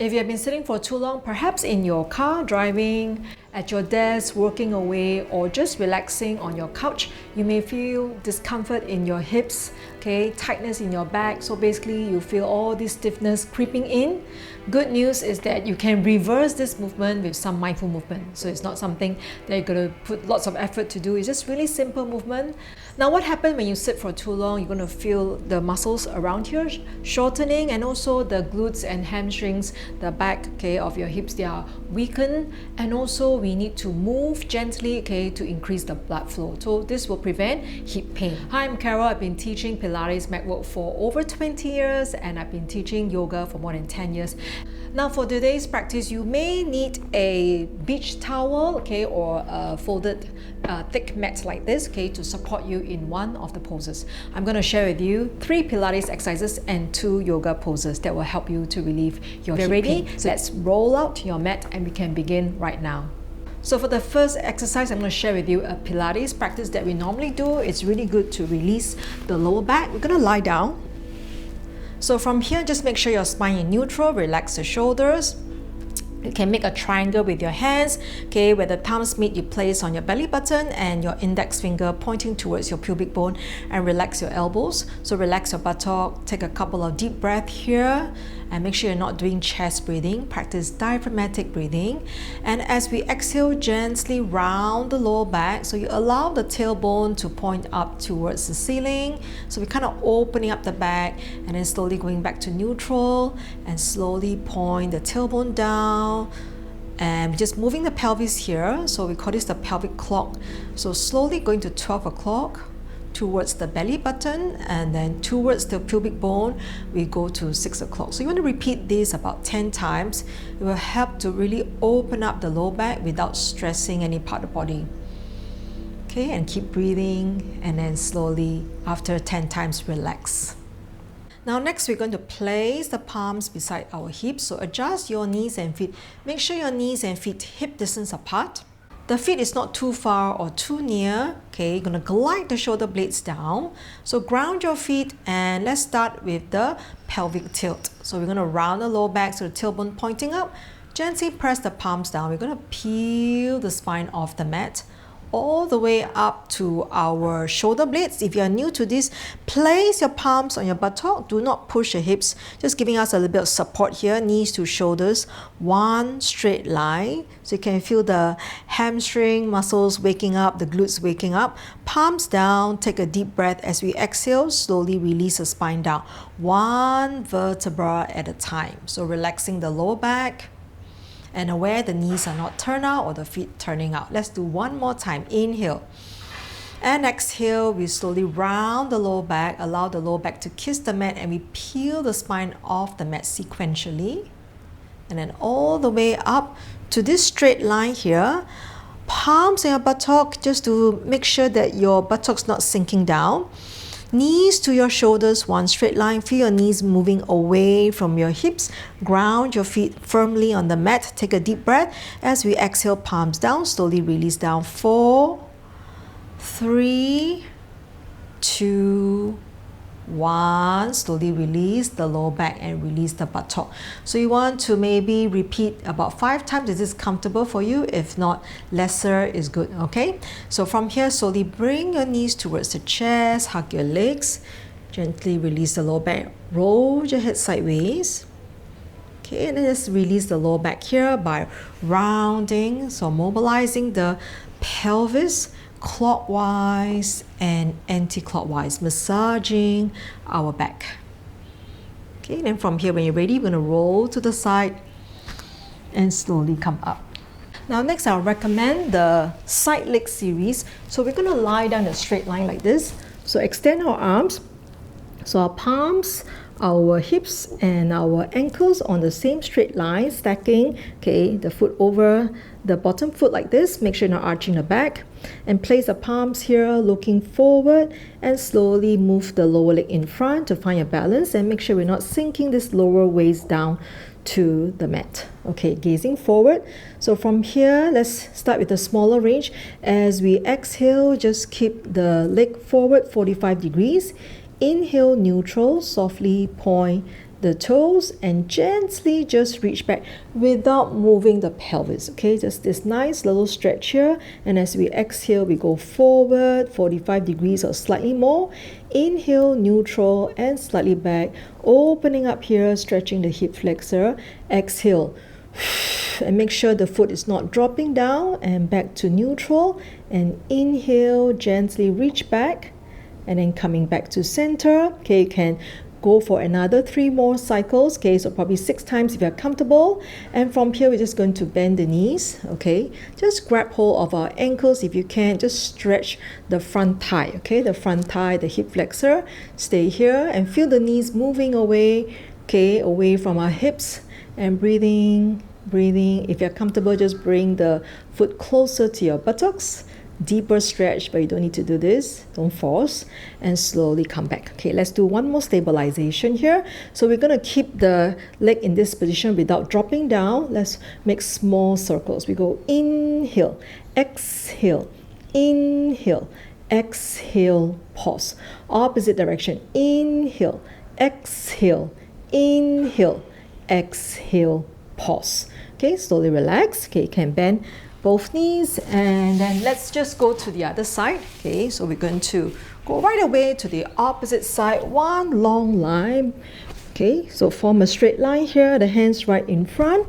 If you have been sitting for too long, perhaps in your car, driving, at your desk, working away, or just relaxing on your couch, you may feel discomfort in your hips, okay, tightness in your back. So basically you feel all this stiffness creeping in. Good news is that you can reverse this movement with some mindful movement. So it's not something that you're going to put lots of effort to do. It's just really simple movement. Now what happens when you sit for too long? You're going to feel the muscles around here shortening, and also the glutes and hamstrings, the back, okay, of your hips, they are weakened. And also we need to move gently, okay, to increase the blood flow. So this will prevent hip pain. Hi, I'm Carol. I've been teaching Pilates mat work for over 20 years, and I've been teaching yoga for more than 10 years. Now for today's practice, you may need a beach towel, okay, or a folded thick mat like this, okay, to support you in one of the poses. I'm going to share with you 3 Pilates exercises and 2 yoga poses that will help you to relieve your hip pain. So let's roll out your mat and we can begin right now. So for the first exercise, I'm going to share with you a Pilates practice that we normally do. It's really good to release the lower back. We're going to lie down. So from here, just make sure your spine is neutral, relax the shoulders. You can make a triangle with your hands, okay, where the thumbs meet, you place on your belly button and your index finger pointing towards your pubic bone, and relax your elbows. So relax your buttock, take a couple of deep breaths here, and make sure you're not doing chest breathing. Practice diaphragmatic breathing. And as we exhale, gently round the lower back. So you allow the tailbone to point up towards the ceiling. So we're kind of opening up the back and then slowly going back to neutral, and slowly point the tailbone down. And just moving the pelvis here. So we call this the pelvic clock. So slowly going to 12 o'clock. Towards the belly button, and then towards the pubic bone we go to 6 o'clock. So you want to repeat this about 10 times. It will help to really open up the lower back without stressing any part of the body. Okay, and keep breathing, and then slowly after 10 times relax. Now next we're going to place the palms beside our hips. So adjust your knees and feet. Make sure your knees and feet hip distance apart. The feet is not too far or too near. Okay, you're going to glide the shoulder blades down. So ground your feet, and let's start with the pelvic tilt. So we're going to round the lower back, so the tailbone pointing up. Gently press the palms down. We're going to peel the spine off the mat all the way up to our shoulder blades. If you are new to this, place your palms on your buttock. Do not push the hips, just giving us a little bit of support here, knees to shoulders, one straight line. So you can feel the hamstring muscles waking up, the glutes waking up. Palms down, take a deep breath. As we exhale, slowly release the spine down, one vertebra at a time. So relaxing the lower back, and aware the knees are not turned out or the feet turning out. Let's do one more time. Inhale and exhale. We slowly round the lower back, allow the lower back to kiss the mat, and we peel the spine off the mat sequentially, and then all the way up to this straight line here. Palms on your buttock, just to make sure that your buttocks not sinking down. Knees to your shoulders, one straight line. Feel your knees moving away from your hips. Ground your feet firmly on the mat. Take a deep breath. As we exhale, palms down, slowly release down. 4, 3, 2, 1. Slowly release the lower back and release the buttock. So you want to maybe repeat about 5 times. Is this comfortable for you? If not, lesser is good, okay? So from here, slowly bring your knees towards the chest, hug your legs, gently release the lower back, roll your head sideways. Okay, and then just release the lower back here by rounding, so mobilizing the pelvis clockwise and anti-clockwise, massaging our back. Okay, then from here, when you're ready, we're going to roll to the side and slowly come up. Now next, I'll recommend the side leg series. So we're going to lie down in a straight line like this. So extend our arms, so our palms, our hips and our ankles on the same straight line, stacking, okay, the foot over the bottom foot like this. Make sure you're not arching the back, and place the palms here looking forward, and slowly move the lower leg in front to find your balance, and make sure we're not sinking this lower waist down to the mat. Okay, gazing forward. So from here, let's start with a smaller range. As we exhale, just keep the leg forward 45 degrees. Inhale, neutral, softly point the toes and gently just reach back without moving the pelvis. Okay, just this nice little stretch here, and as we exhale we go forward 45 degrees or slightly more. Inhale, neutral, and slightly back, opening up here, stretching the hip flexor. Exhale and make sure the foot is not dropping down, and back to neutral, and inhale, gently reach back, and then coming back to center. Okay, you can go for another 3 more cycles, okay, so probably 6 times if you're comfortable. And from here we're just going to bend the knees. Okay, just grab hold of our ankles if you can, just stretch the front thigh. Okay, the front thigh, the hip flexor, stay here and feel the knees moving away, okay, away from our hips, and breathing. If you're comfortable, just bring the foot closer to your buttocks. Deeper stretch, but you don't need to do this, don't force, and slowly come back. Okay, let's do one more stabilization here. So we're going to keep the leg in this position without dropping down. Let's make small circles. We go inhale, exhale, inhale, exhale, pause. Opposite direction, inhale, exhale, inhale, exhale, pause. Okay, slowly relax. Okay, you can bend both knees, and then let's just go to the other side. Okay, so we're going to go right away to the opposite side, one long line. Okay, so form a straight line here, the hands right in front.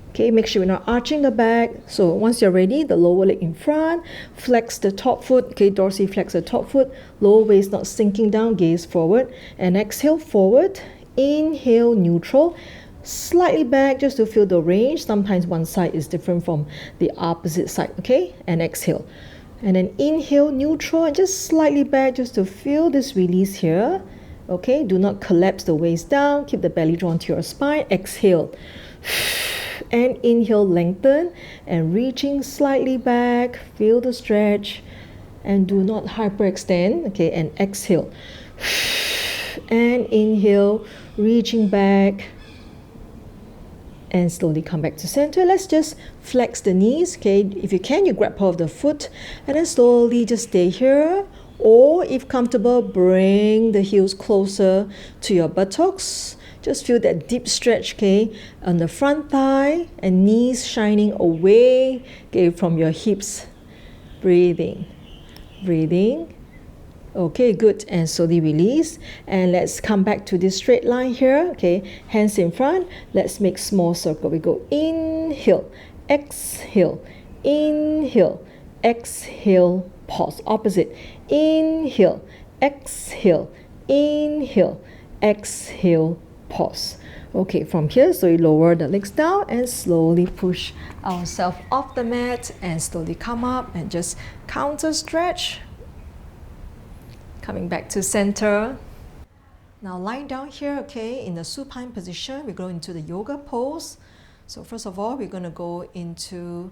Okay, make sure we're not arching the back. So once you're ready, the lower leg in front, flex the top foot. Okay, dorsiflex the top foot, lower waist not sinking down, gaze forward, and exhale forward. Inhale, neutral, slightly back just to feel the range. Sometimes one side is different from the opposite side. Okay, and exhale, and then inhale, neutral, and just slightly back just to feel this release here. Okay, do not collapse the waist down, keep the belly drawn to your spine. Exhale and inhale, lengthen and reaching slightly back, feel the stretch and do not hyperextend. Okay, and exhale and inhale, reaching back, and slowly come back to center. Let's just flex the knees. Okay, if you can, you grab hold of the foot and then slowly just stay here, or if comfortable, bring the heels closer to your buttocks. Just feel that deep stretch, okay, on the front thigh and knees shining away, okay, from your hips. Breathing. Okay, good, and slowly release, and let's come back to this straight line here. Okay, hands in front, let's make small circle. We go inhale, exhale, inhale, exhale, pause. Opposite, inhale, exhale, inhale, exhale, pause. Okay, from here, so we lower the legs down and slowly push ourselves off the mat and slowly come up and just counter stretch. Coming back to center. Now lying down here, okay, in the supine position, we go into the yoga pose. So first of all, we're going to go into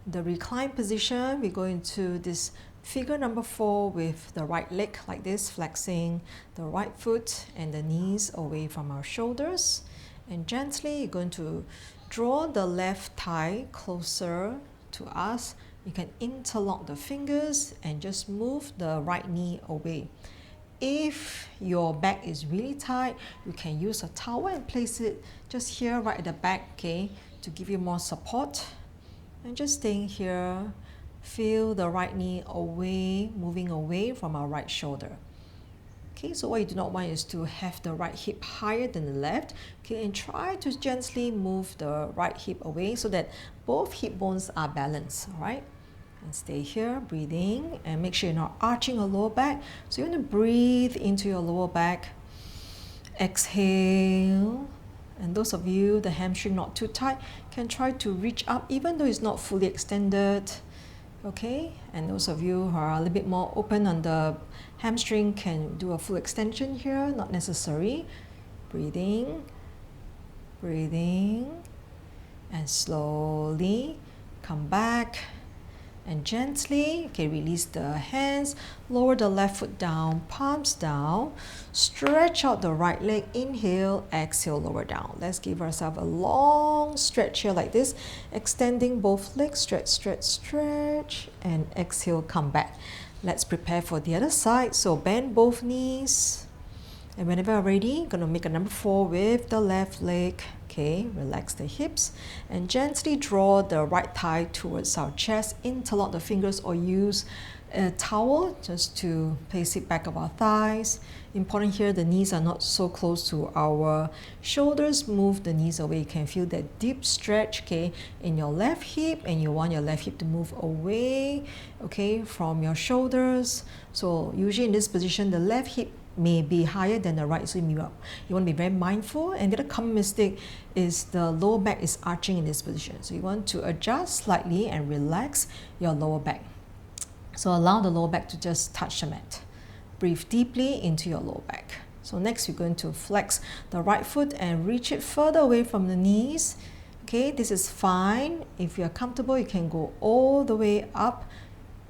the recline position. We go into this figure number 4 with the right leg like this, flexing the right foot and the knees away from our shoulders. And gently, you're going to draw the left thigh closer to us. You can interlock the fingers and just move the right knee away. If your back is really tight, you can use a towel and place it just here right at the back, okay, to give you more support. And just staying here, feel the right knee away, moving away from our right shoulder. Okay, so what you do not want is to have the right hip higher than the left. Okay, and try to gently move the right hip away so that both hip bones are balanced. All right, and stay here, breathing, and make sure you're not arching your lower back. So you want to breathe into your lower back. Exhale, and those of you the hamstring not too tight can try to reach up even though it's not fully extended. Okay, and those of you who are a little bit more open on the hamstring can do a full extension here, not necessary. Breathing, and slowly come back and gently, okay, release the hands, lower the left foot down, palms down, stretch out the right leg, inhale, exhale, lower down. Let's give ourselves a long stretch here like this, extending both legs, stretch, and exhale, come back. Let's prepare for the other side. So bend both knees And whenever you're ready, gonna make a number 4 with the left leg. Okay, relax the hips and gently draw the right thigh towards our chest. Interlock the fingers or use a towel just to place it back of our thighs. Important here, the knees are not so close to our shoulders. Move the knees away. You can feel that deep stretch, okay, in your left hip, and you want your left hip to move away, okay, from your shoulders. So usually in this position, the left hip may be higher than the right, so you want to be very mindful. And the other common mistake is the lower back is arching in this position, so you want to adjust slightly and relax your lower back. So allow the lower back to just touch the mat. Breathe deeply into your lower back. So next we're going to flex the right foot and reach it further away from the knees. Okay, this is fine. If you're comfortable, you can go all the way up,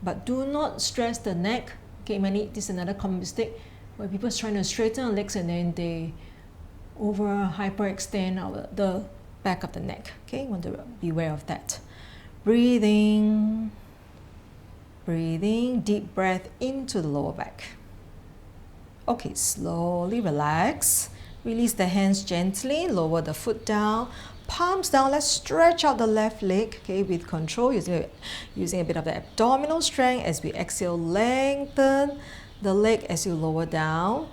but do not stress the neck. Okay, this is another common mistake where people are trying to straighten their legs and then they hyperextend the back of the neck. Okay, you want to be aware of that. Breathing, deep breath into the lower back. Okay, slowly relax. Release the hands gently, lower the foot down, palms down. Let's stretch out the left leg, okay, with control, using a bit of the abdominal strength. As we exhale, lengthen the leg as you lower down.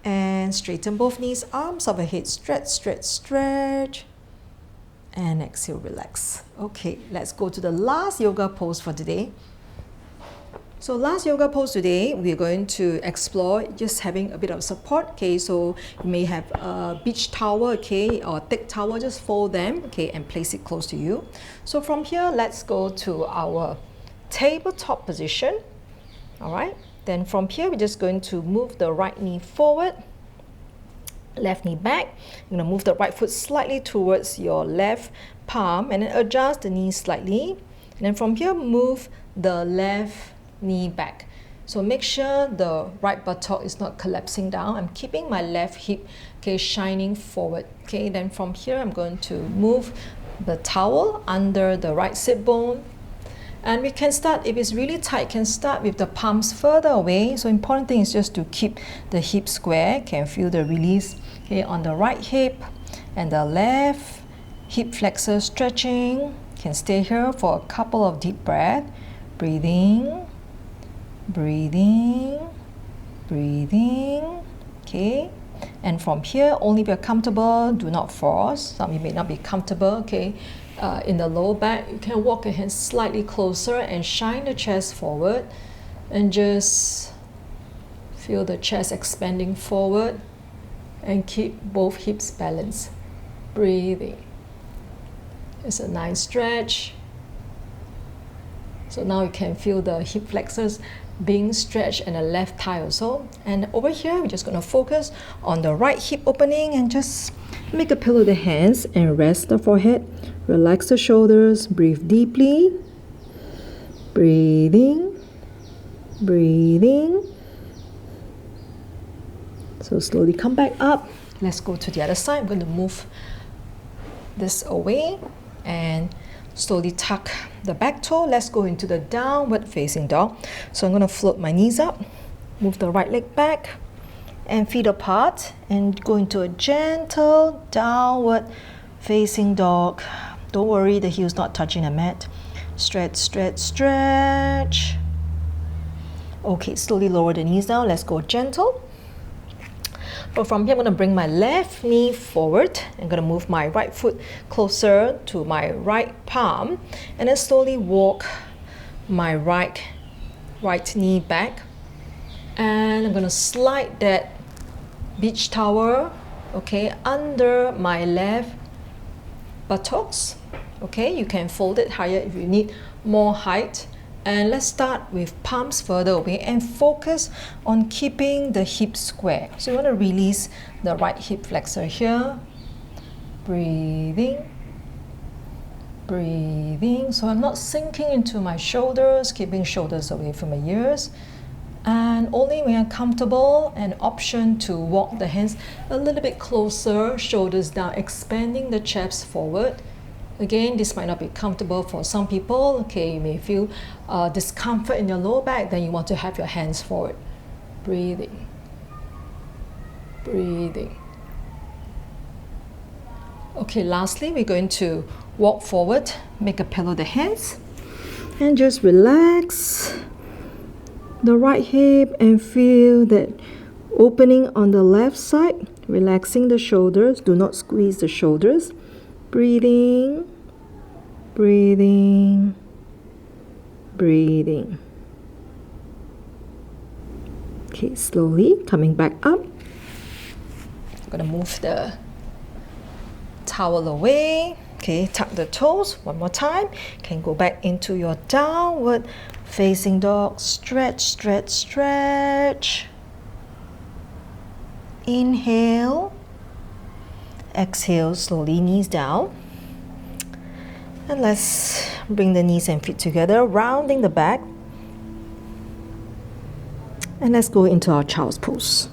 And straighten both knees, arms overhead, stretch. And exhale, relax. Okay, let's go to the last yoga pose for today. So last yoga pose today, we're going to explore just having a bit of support. Okay, so you may have a beach towel, okay, or thick towel, just fold them, okay, and place it close to you. So from here, let's go to our tabletop position. All right, then from here, we're just going to move the right knee forward, left knee back. You're going to move the right foot slightly towards your left palm and then adjust the knee slightly. And then from here, move the left knee back. So make sure the right buttock is not collapsing down. I'm keeping my left hip, okay, shining forward. Okay, then from here, I'm going to move the towel under the right sit bone. And we can start, if it's really tight, can start with the palms further away. So important thing is just to keep the hip square. Can feel the release, okay, on the right hip and the left hip flexor stretching. Can stay here for a couple of deep breaths. Breathing, okay. And from here, only if you're comfortable, do not force. Some of you may not be comfortable, okay. In the lower back, you can walk your hands slightly closer and shine the chest forward and just feel the chest expanding forward and keep both hips balanced. Breathing. It's a nice stretch. So now you can feel the hip flexors being stretched and the left thigh also. And over here, we're just going to focus on the right hip opening and just make a pillow of the hands and rest the forehead. Relax the shoulders. Breathe deeply. Breathing. So slowly come back up. Let's go to the other side. I'm going to move this away and slowly tuck the back toe. Let's go into the downward facing dog. So I'm going to float my knees up, move the right leg back and feet apart and go into a gentle downward facing dog. Don't worry, the heel's not touching the mat. Stretch. Okay, slowly lower the knees down. Let's go gentle. But from here, I'm going to bring my left knee forward. I'm going to move my right foot closer to my right palm and then slowly walk my right knee back. And I'm going to slide that beach towel, okay, under my left buttocks. Okay, you can fold it higher if you need more height. And let's start with palms further away and focus on keeping the hips square. So you want to release the right hip flexor here. Breathing. So I'm not sinking into my shoulders, keeping shoulders away from my ears. And only when you're comfortable, an option to walk the hands a little bit closer, shoulders down, expanding the chest forward. Again, this might not be comfortable for some people. Okay, you may feel discomfort in your lower back, then you want to have your hands forward. breathing, breathing. Okay, lastly, we're going to walk forward, make a pillow the hands, and just relax the right hip and feel that opening on the left side, relaxing the shoulders. Do not squeeze the shoulders. Breathing, breathing, breathing. Okay, slowly coming back up. I'm gonna move the towel away. Okay, tuck the toes one more time. Can go back into your downward facing dog. Stretch, stretch, stretch. Inhale. Exhale, slowly knees down. And let's bring the knees and feet together, rounding the back. And let's go into our child's pose.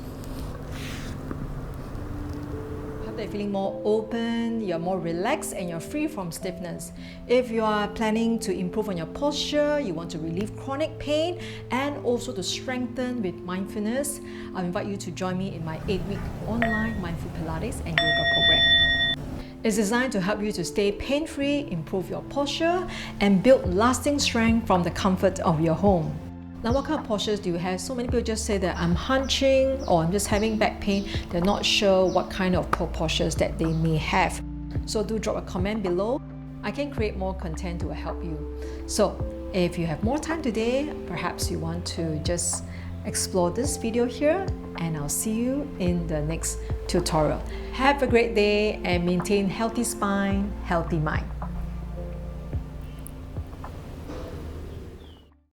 Hope that you're feeling more open, you're more relaxed, and you're free from stiffness. If you are planning to improve on your posture, you want to relieve chronic pain, and also to strengthen with mindfulness, I invite you to join me in my 8-week online Mindful Pilates and Yoga program. It's designed to help you to stay pain-free, improve your posture, and build lasting strength from the comfort of your home. Now, what kind of postures do you have? So many people just say that I'm hunching or I'm just having back pain. They're not sure what kind of postures that they may have. So do drop a comment below. I can create more content to help you. So if you have more time today, perhaps you want to just explore this video here, and I'll see you in the next tutorial. Have a great day and maintain healthy spine, healthy mind.